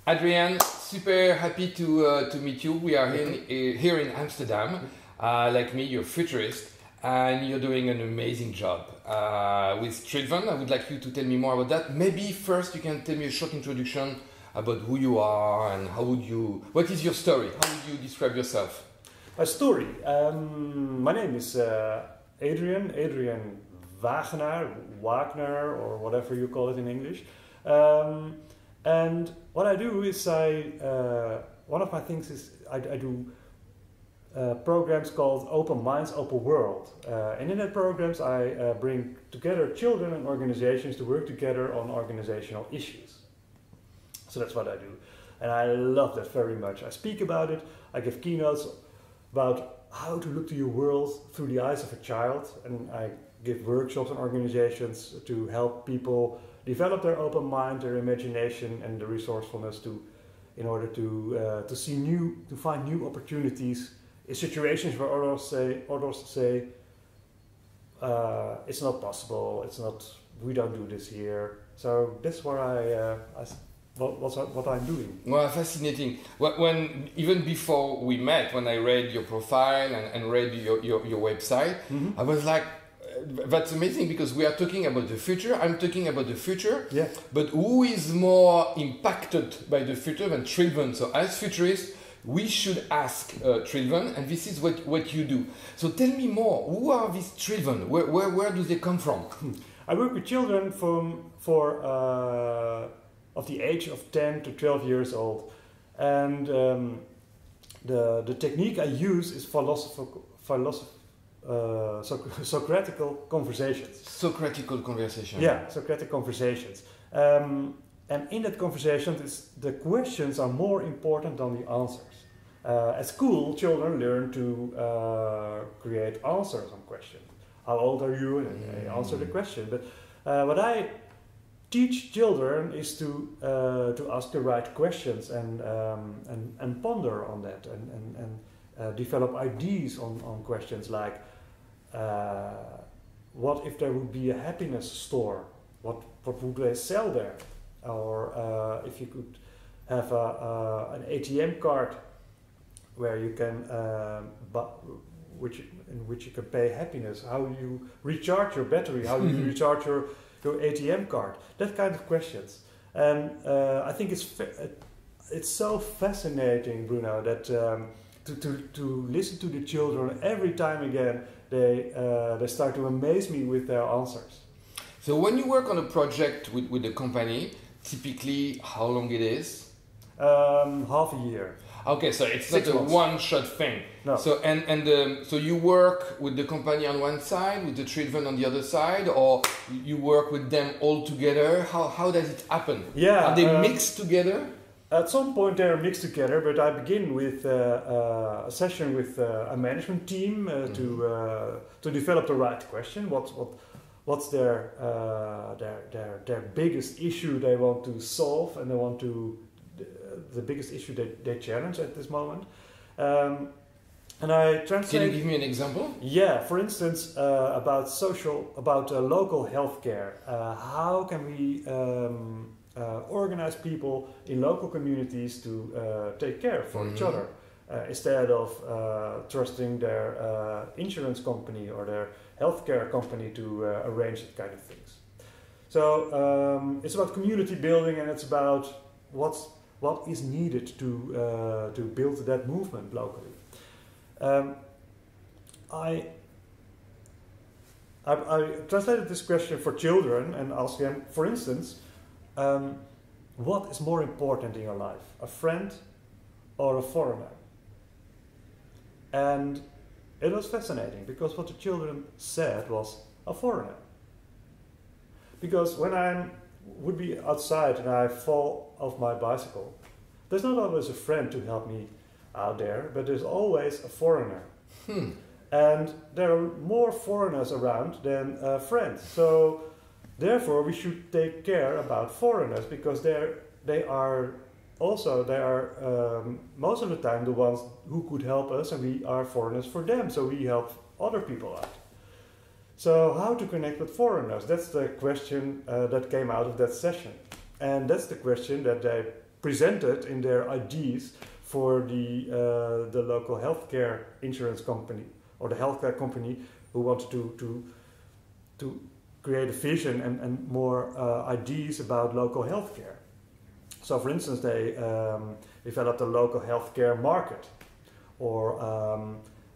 Adriaan, super happy to meet you. We are here in Amsterdam. Like me, you're a futurist and you're doing an amazing job with children. I would like you to tell me more about that. Maybe first you can tell me a short introduction about who you are and what is your story? How would you describe yourself? My story? My name is Adriaan Wagenaar, or whatever you call it in English. And what I do is one of my things is I do programs called Open Minds, Open World. And in that programs I bring together children and organizations to work together on organizational issues. So that's what I do. And I love that very much. I speak about it, I give keynotes about how to look to your world through the eyes of a child, and I give workshops on organizations to help people develop their open mind, their imagination, and the resourcefulness in order to find new opportunities in situations where others say it's not possible, we don't do this here. So that's where what I'm doing. Well, fascinating. When even before we met, when I read your profile and read your website, I was like, that's amazing, because we are talking about the future. I'm talking about the future. Yeah. But who is more impacted by the future than children? So as futurists, we should ask children, and this is what you do. So tell me more. Who are these children? Where do they come from? I work with children of the age of 10 to 12 years old, and the technique I use is Socratical conversations. Socratical conversation. Yeah, Socratic conversations. And in that conversation, the questions are more important than the answers. At school, children learn to create answers on questions. How old are you? And they answer the question. But what I teach children is to ask the right questions and ponder on that and develop ideas on questions like, what if there would be a happiness store? What would they sell there? Or if you could have an ATM card where you can, in which you can pay happiness, how you recharge your battery, how you recharge your ATM card, that kind of questions. And I think it's so fascinating, Bruno, that to listen to the children every time again, they start to amaze me with their answers. So when you work on a project with the company, typically how long it is? Half a year. Okay, so it's not a one-shot thing. No. So so you work with the company on one side, with the children on the other side, or you work with them all together? How does it happen? Yeah. Are they mixed together? At some point they're mixed together, but I begin with a session with a management team to develop the right question. What's their biggest issue they want to solve, and the biggest issue they challenge at this moment. And I translate. Can you give me an example? Yeah, for instance, about local healthcare. How can we organize people in local communities to take care for each other instead of trusting their insurance company or their healthcare company to arrange that kind of things. So it's about community building, and it's about what is needed to build that movement locally. I translated this question for children and asked them, for instance, what is more important in your life, a friend or a foreigner? And it was fascinating, because what the children said was a foreigner. Because when I would be outside and I fall off my bicycle, there's not always a friend to help me out there, but there's always a foreigner. And there are more foreigners around than friends. So therefore we should take care about foreigners, because they are most of the time the ones who could help us, and we are foreigners for them, so we help other people out. So how to connect with foreigners? That's the question that came out of that session. And that's the question that they presented in their IDs for the local healthcare insurance company or the healthcare company who wanted to create a vision and more ideas about local healthcare. So, for instance, they developed a local healthcare market, or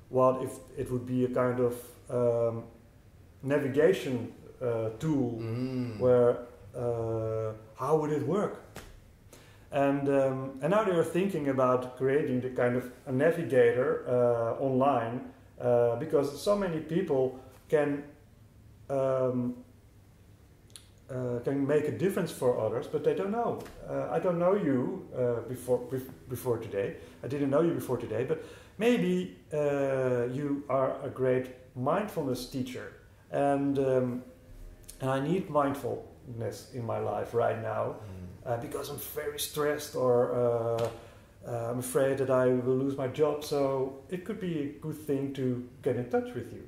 what if it would be a kind of navigation tool where how would it work? And now they are thinking about creating the kind of a navigator online because so many people can make a difference for others, but they don't know. I don't know you before today. I didn't know you before today, but maybe you are a great mindfulness teacher, and I need mindfulness in my life right now because I'm very stressed, or I'm afraid that I will lose my job. So it could be a good thing to get in touch with you,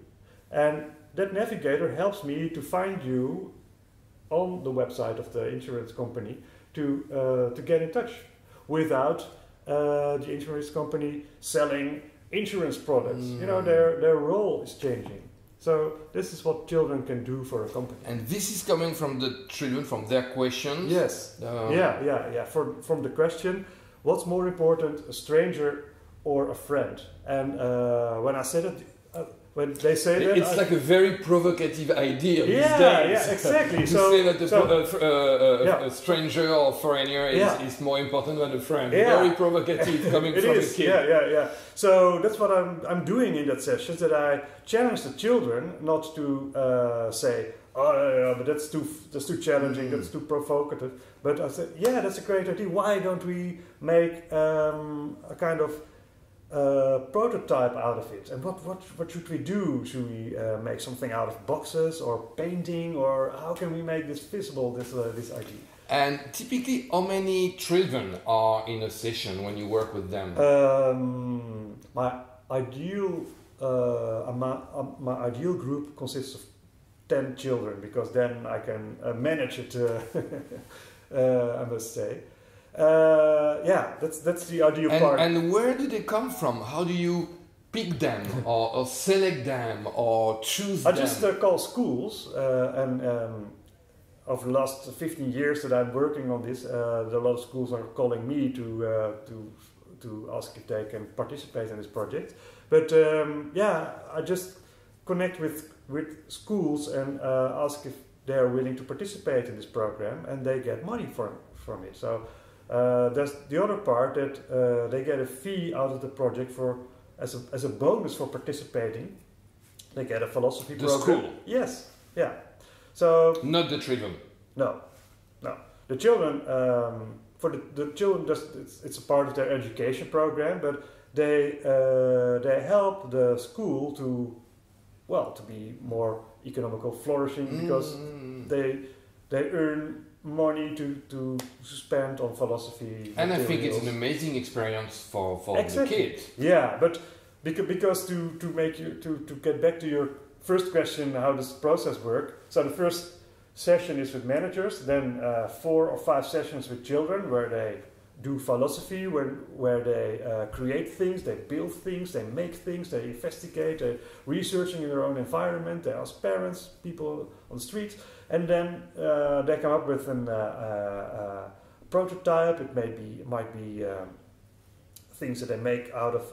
and that navigator helps me to find you on the website of the insurance company to get in touch without the insurance company selling insurance products. You know, their role is changing. So this is what children can do for a company. And this is coming from the children, from their questions? Yes. Yeah. From the question, what's more important, a stranger or a friend? And when I said it, when they say that, it's like a very provocative idea these days. Yeah, exactly. To say that a stranger or foreigner is more important than a friend. Yeah. Very provocative coming from a kid. Yeah. So that's what I'm doing in that session. That I challenge the children not to say, "Oh, but that's too challenging. That's too provocative." But I said, "Yeah, that's a great idea. Why don't we make a kind of prototype out of it? And what should we do? Should we make something out of boxes or painting, or how can we make this visible, this idea?" And typically, how many children are in a session when you work with them? My ideal group consists of 10 children, because then I can manage it. I must say. That's the ideal part. And where do they come from? How do you pick them, or select them, or choose them? I just call schools, and over the last 15 years that I'm working on this, a lot of schools are calling me to ask if they can participate in this project. But I just connect with schools and ask if they are willing to participate in this program, and they get money from it. So. There's the other part that they get a fee out of the project as a bonus for participating. They get a philosophy program. The school? Yes, yeah. So not the children. No. The children for the children it's a part of their education program, but they help the school to be more economical flourishing, because they earn money to spend on philosophy. And materials. I think it's an amazing experience for the kids. Yeah, but because to get back to your first question, how does the process work? So the first session is with managers, then 4 or 5 sessions with children where they do philosophy, where they create things, they build things, they make things, they investigate, they're researching in their own environment, they ask parents, people on the streets, and then they come up with a prototype. It might be things that they make out of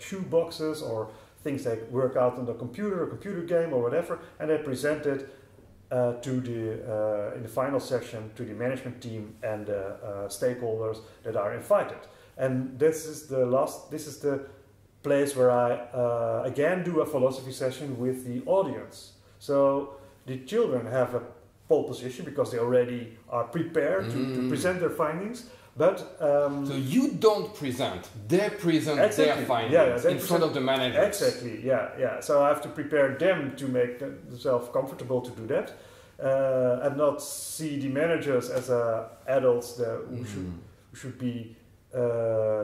shoe boxes, or things they work out on the computer, a computer game or whatever, and they present it in the final session to the management team and stakeholders that are invited. And this is the place where I again do a philosophy session with the audience. So the children have a pole position because they already are prepared to present their findings. But so you don't present; they present their findings in front of the managers. Exactly. Yeah. So I have to prepare them to make themselves comfortable to do that, and not see the managers as adults who should be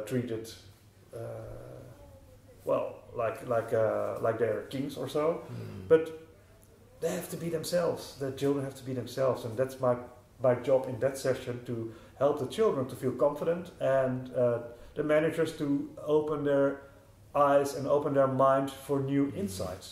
treated like they're kings or so. But they have to be themselves. The children have to be themselves, and that's my job in that session, to help the children to feel confident and the managers to open their eyes and open their mind for new insights.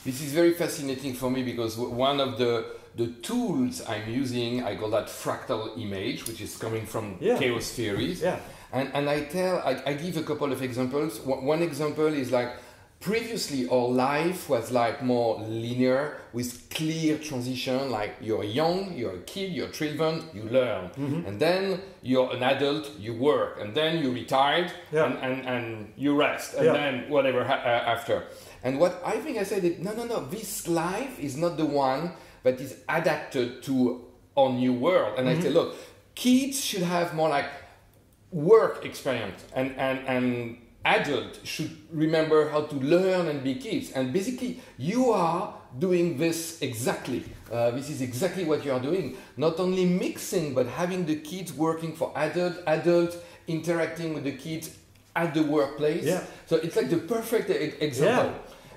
This is very fascinating for me because one of the tools I'm using, I call that fractal image, which is coming from chaos theories. Yeah. And I give a couple of examples. One example is like, previously our life was like more linear with clear transition, like you're young, you're a kid, you're children, you learn. Mm-hmm. And then you're an adult, you work. And then you retired and you rest. And then whatever after. And what I think I said is, no, this life is not the one that is adapted to our new world. And I say, look, kids should have more like work experience and adults should remember how to learn and be kids. And basically, you are doing this exactly. This is exactly what you are doing. Not only mixing, but having the kids working for adults interacting with the kids at the workplace. Yeah. So it's like the perfect example.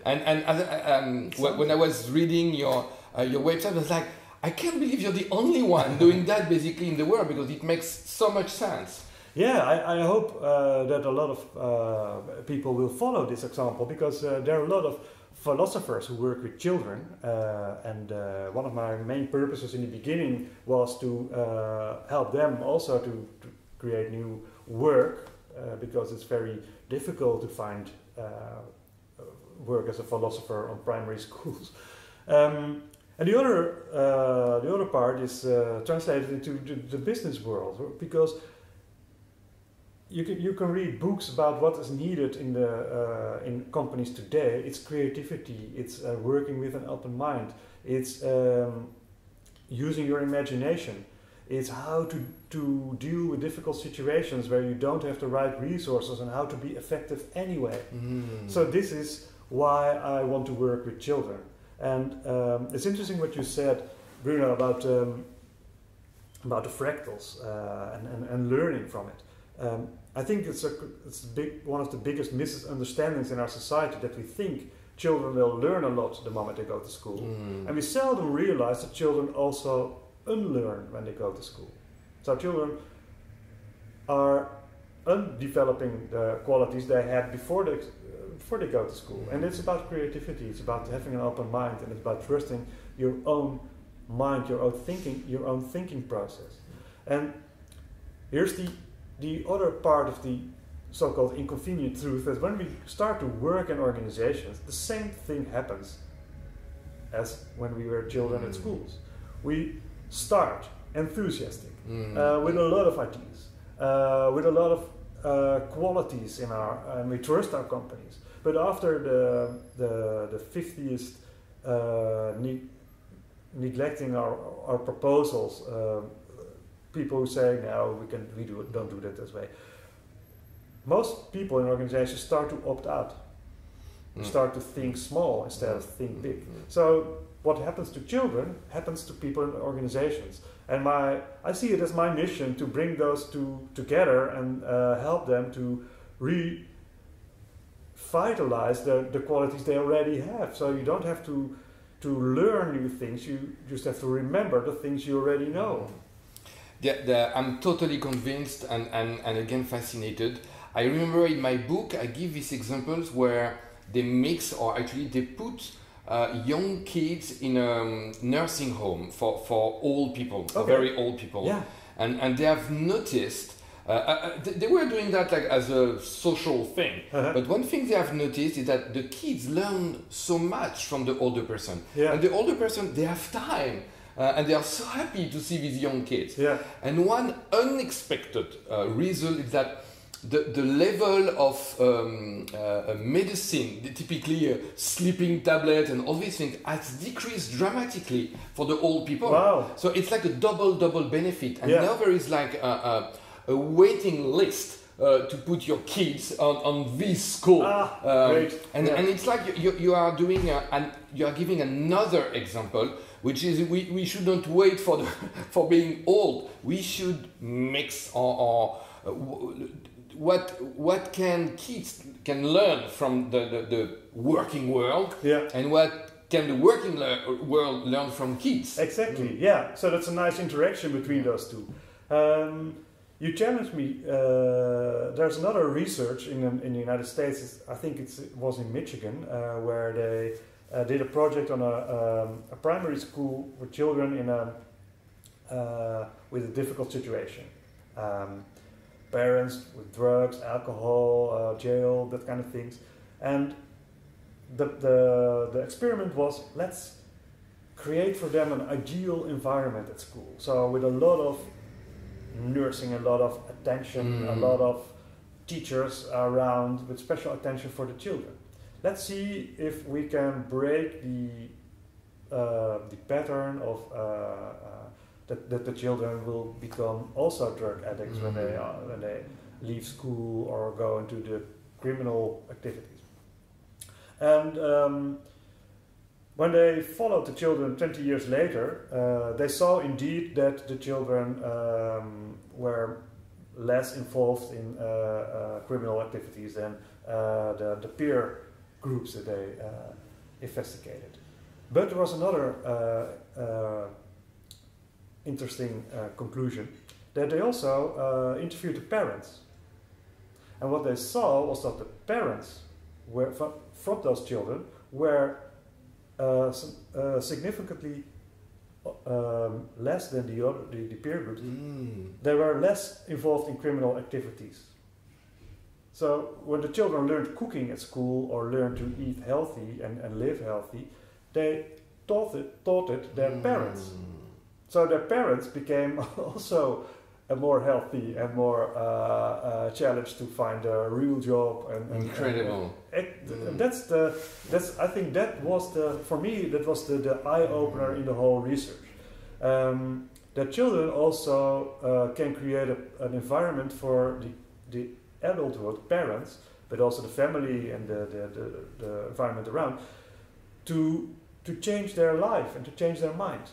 Yeah. And when I was reading your website, I was like, I can't believe you're the only one doing that basically in the world, because it makes so much sense. Yeah, I hope that a lot of people will follow this example, because there are a lot of philosophers who work with children, and one of my main purposes in the beginning was to help them also to create new work, because it's very difficult to find work as a philosopher on primary schools. And the other part is translated into the business world, because you can read books about what is needed in companies today. It's creativity, it's working with an open mind, it's using your imagination, it's how to deal with difficult situations where you don't have the right resources and how to be effective anyway. So this is why I want to work with children. And it's interesting what you said, Bruno, about the fractals and learning from it. I think it's one of the biggest misunderstandings in our society, that we think children will learn a lot the moment they go to school. And we seldom realize that children also unlearn when they go to school. So children are undeveloping the qualities they had before they go to school. And it's about creativity, it's about having an open mind, and it's about trusting your own mind, your own thinking process. And here's the other part of the so-called inconvenient truth, is when we start to work in organizations, the same thing happens as when we were children at schools. We start enthusiastic, with a lot of ideas, with a lot of qualities and we trust our companies. But after the 50th neglecting our proposals, people who say, no, don't do that this way. Most people in organizations start to opt out, start to think small instead of think big. So what happens to children happens to people in organizations. And I see it as my mission to bring those two together and help them to revitalize the qualities they already have. So you don't have to learn new things, you just have to remember the things you already know. I'm totally convinced and again fascinated. I remember in my book I give these examples where they mix, or actually they put young kids in a nursing home for old people, for very old people. Yeah. And they have noticed, they were doing that like as a social thing, but one thing they have noticed is that the kids learn so much from the older person. Yeah. And the older person, they have time. And they are so happy to see these young kids. Yeah. And one unexpected result is that the level of medicine, typically sleeping tablets and all these things, has decreased dramatically for the old people. Wow. So it's like a double benefit. And now there is like a waiting list to put your kids on this school. Great. And it's like you are doing, you are giving another example, which is we shouldn't wait for being old. We should mix what kids can learn from the working world, and what can the working world learn from kids. Exactly. Yeah. So that's a nice interaction between those two. you challenged me. There's another research in the United States. I think it was in Michigan, where they did a project on a primary school with children in with a difficult situation. Parents with drugs, alcohol, jail, that kind of things. And the experiment was, let's create for them an ideal environment at school. So with a lot of nursing, a lot of attention, a lot of teachers around with special attention for the children. Let's see if we can break the pattern of that the children will become also drug addicts when they leave school or go into the criminal activities. And when they followed the children 20 years later, they saw indeed that the children were less involved in criminal activities than the peer groups that they investigated. But there was another interesting conclusion, that they also interviewed the parents. And what they saw was that the parents were from those children were significantly less than the peer groups. They were less involved in criminal activities. So when the children learned cooking at school or learned to eat healthy and live healthy, they taught it their parents. So their parents became also more healthy and more challenged to find a real job. And incredible. I think that was for me that was the eye opener in the whole research. That children also can create an environment for the adulthood parents, but also the family and the environment around, to change their life and to change their mind.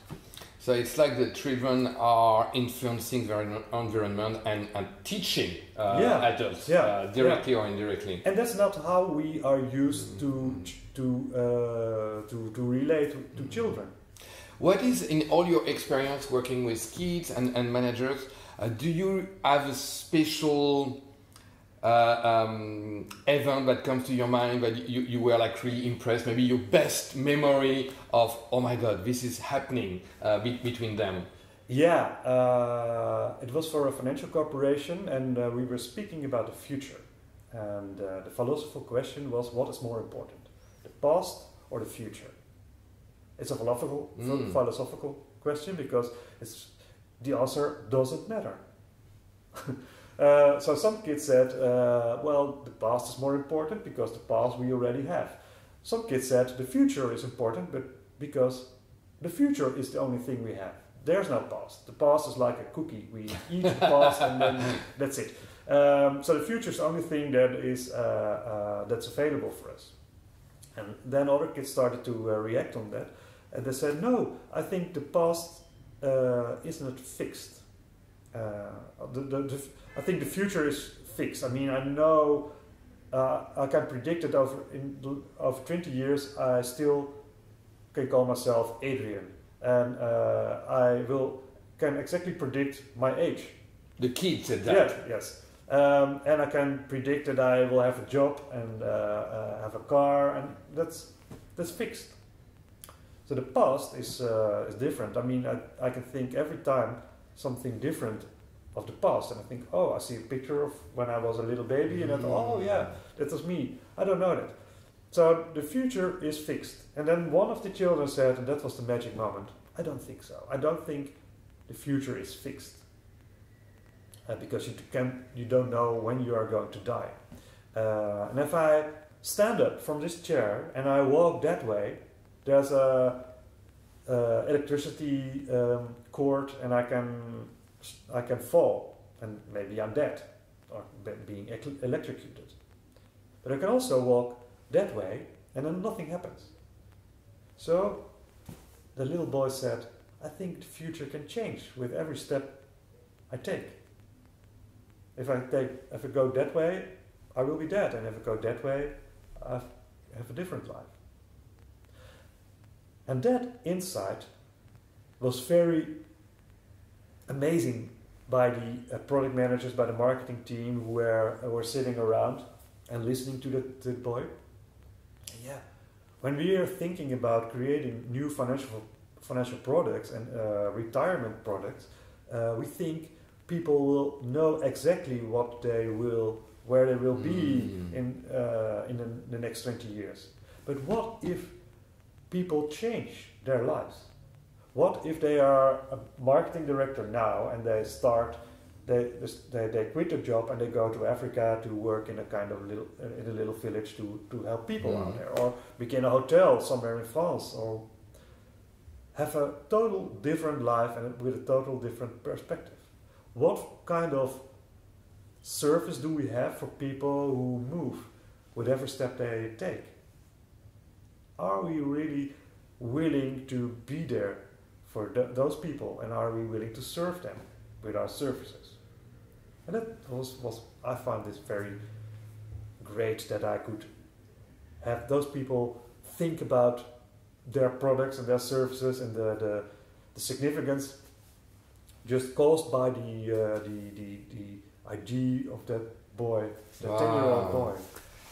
So it's like the children are influencing their environment and teaching adults directly or indirectly. And that's not how we are used to relate to children. What is, in all your experience working with kids and managers, do you have a special event that comes to your mind that you were like really impressed, maybe your best memory of, oh my god, this is happening between them? Yeah, it was for a financial corporation, and we were speaking about the future, and the philosophical question was, what is more important, the past or the future? It's a philosophical question, because the answer doesn't matter. So some kids said, well, the past is more important because the past we already have. Some kids said the future is important, but because the future is the only thing we have. There's no past. The past is like a cookie. We eat the past and then that's it. So the future is the only thing that is that's available for us. And then other kids started to react on that, and they said, no, I think the past is not fixed. I think the future is fixed. I mean, I know I can predict it over 20 years. I still can call myself Adriaan, and I can exactly predict my age. The kid said that. Yeah, yes, and I can predict that I will have a job and have a car, and that's fixed. So the past is different. I mean, I can think every time something different of the past, and I think, oh, I see a picture of when I was a little baby, and I thought, oh yeah, that was me. I don't know that. So the future is fixed. And then one of the children said, and that was the magic moment, I don't think so. I don't think the future is fixed, because you don't know when you are going to die. And if I stand up from this chair and I walk that way, there's a electricity cord, and I can fall, and maybe I'm dead or being electrocuted. But I can also walk that way, and then nothing happens. So the little boy said, I think the future can change with every step I take. If I go that way, I will be dead, and if I go that way, I have a different life. And that insight was very amazing by the product managers, by the marketing team who were sitting around and listening to the boy. Yeah, when we are thinking about creating new financial products and retirement products, we think people will know exactly where they will be in the next 20 years. But what if people change their lives? What if they are a marketing director now and they quit their job and they go to Africa to work in a little village to help people out there, or begin a hotel somewhere in France, or have a total different life and with a total different perspective? What kind of service do we have for people who move with every step they take? Are we really willing to be there for those people, and are we willing to serve them with our services? And that was I found this very great, that I could have those people think about their products and their services and the significance just caused by the idea of that boy, the 10-year-old boy.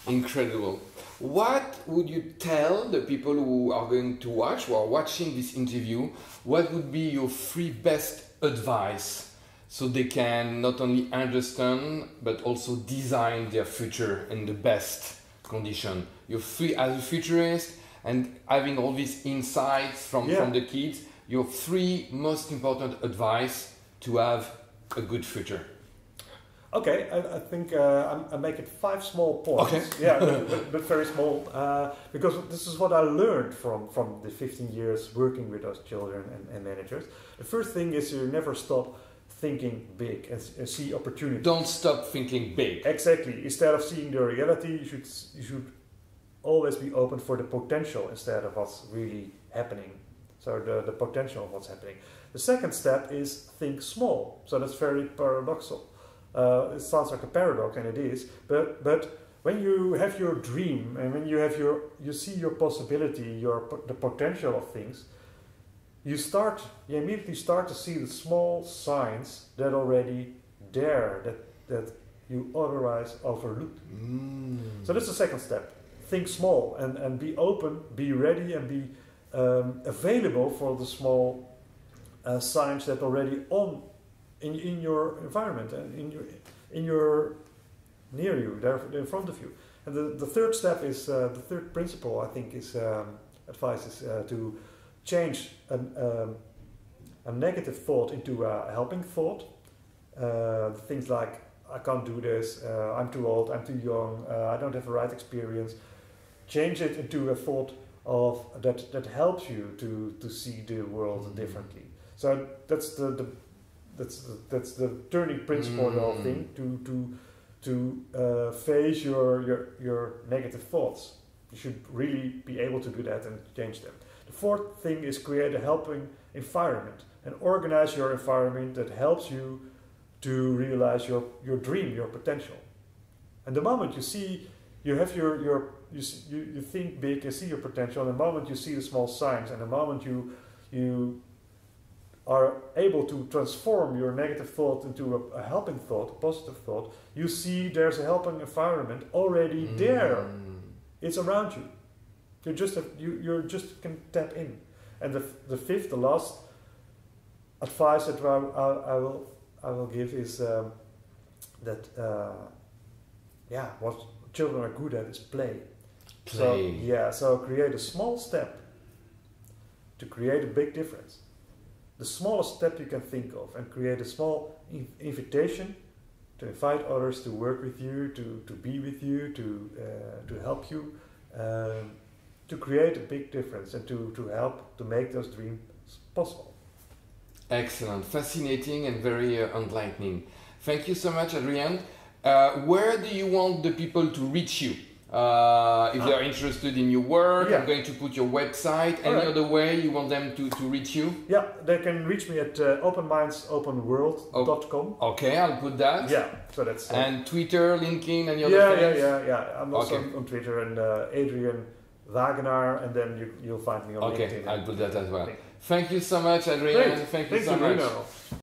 Incredible. What would you tell the people who are going to watch, who are watching this interview? What would be your 3 best advice so they can not only understand but also design their future in the best condition? Your 3, as a futurist and having all these insights from the kids, your 3 most important advice to have a good future. Okay, I think I make it 5 small points. Okay. Yeah, but very small, because this is what I learned from the 15 years working with those children and managers. The first thing is you never stop thinking big and see opportunity. Don't stop thinking big. Exactly. Instead of seeing the reality, you should always be open for the potential instead of what's really happening. So the potential of what's happening. The second step is think small. So that's very paradoxical. It sounds like a paradox, and it is. But when you have your dream and when you see your possibility, the potential of things, you immediately start to see the small signs that are already there that you otherwise overlooked. So that's the second step. Think small and be open, be ready, and be available for the small signs that are already in your environment and near you, they're in front of you. And the third step is the third principle, I think, is advice is to change a negative thought into a helping thought. Things like, I can't do this, I'm too old, I'm too young, I don't have the right experience. Change it into a thought of that helps you to see the world differently. So that's the turning principle of the whole thing, to face your negative thoughts. You should really be able to do that and change them. The fourth thing is create a helping environment and organize your environment that helps you to realize your dream, your potential. And the moment you see, you think big, you see your potential, and the moment you see the small signs, and the moment you are able to transform your negative thought into a helping thought, a positive thought, you see there's a helping environment already there. It's around you. You just can tap in. And the fifth, the last advice that I will give is that what children are good at is play. So create a small step to create a big difference. The smallest step you can think of, and create a small invitation to invite others to work with you, to be with you, to help you, to create a big difference and to help to make those dreams possible. Excellent, fascinating and very enlightening. Thank you so much, Adriaan. Where do you want the people to reach you? If they are interested in your work, I'm going to put your website. Any other way you want them to reach you? Yeah, they can reach me at openmindsopenworld.com. Okay, I'll put that. Yeah, so that's... and Twitter, LinkedIn, any other things? Yeah. I'm also on Twitter, and Adriaan Wagenaar, and then you'll find me on LinkedIn. Okay, I'll put that as well. Thank you so much, Adriaan. Great. Thank you Thanks so much. Bruno.